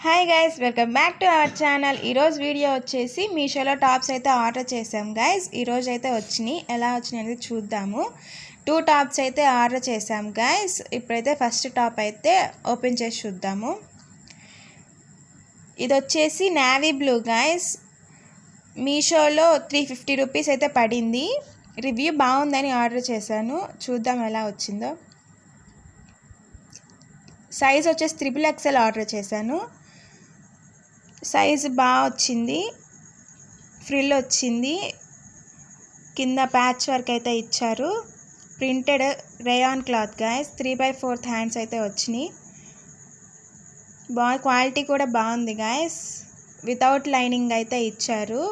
Hi guys, welcome back to our channel. ఈరోజు video వచ్చేసి మీషోలో టాప్స్ అయితే ఆర్డర్ చేసాం గైస్. ఈరోజు అయితే వచ్చినాయి. ఎలా వచ్చినాయి అనేది చూద్దాము. 2 టాప్స్ అయితే ఆర్డర్ చేసాం గైస్. ఇప్పుడైతే ఫస్ట్ టాప్ అయితే ఓపెన్ చేసి చూద్దాము. ఇది వచ్చేసి నేవీ బ్లూ గైస్. మీషోలో 350 రూపీస్ అయితే పడింది. రివ్యూ బాగుందని ఆర్డర్ చేశాను. చూద్దాం ఎలా వచ్చిందో. సైజ్ వచ్చేసి XXL ఆర్డర్ చేశాను. సైజు బాగా వచ్చింది. ఫ్రిల్ వచ్చింది. కింద ప్యాచ్ వర్క్ అయితే ఇచ్చారు. Printed rayon cloth guys. 3/4 hands అయితే వచ్చినాయి. క్వాలిటీ కూడా బాగుంది గైస్. వితౌట్ లైనింగ్ అయితే ఇచ్చారు.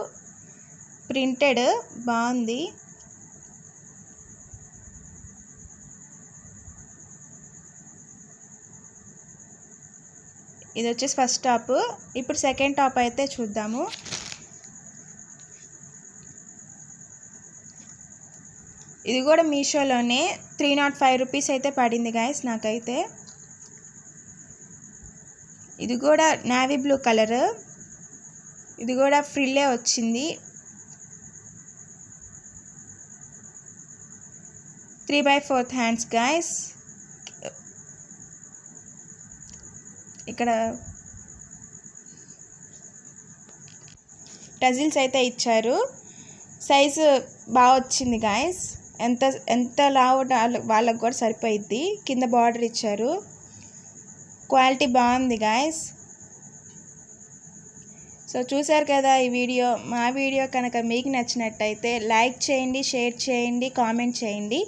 ప్రింటెడ్ బాగుంది. ఇది వచ్చేసి ఫస్ట్ టాప్. ఇప్పుడు సెకండ్ టాప్ అయితే చూద్దాము. ఇది కూడా మీషోలోనే 305 రూపీస్ అయితే పడింది గైస్ నాకైతే. ఇది కూడా నేవీ బ్లూ కలర్. ఇది కూడా ఫ్రిల్లే వచ్చింది. 3/4 హ్యాండ్స్ గైస్. ఇక్కడ టజిల్స్ అయితే ఇచ్చారు. సైజు బాగా వచ్చింది గైస్. ఎంత లావు వాళ్ళకు కూడా సరిపోయిద్ది. కింద బార్డర్ ఇచ్చారు. క్వాలిటీ బాగుంది గైస్. సో చూసారు కదా ఈ వీడియో. మా వీడియో కనుక మీకు నచ్చినట్టయితే లైక్ చేయండి, షేర్ చేయండి, కామెంట్ చేయండి.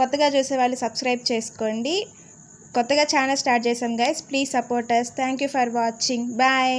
కొత్తగా చూసే వాళ్ళు సబ్స్క్రైబ్ చేసుకోండి. కొత్తగా ఛానల్ స్టార్ట్ చేసాం guys. Please support us. Thank you for watching. Bye.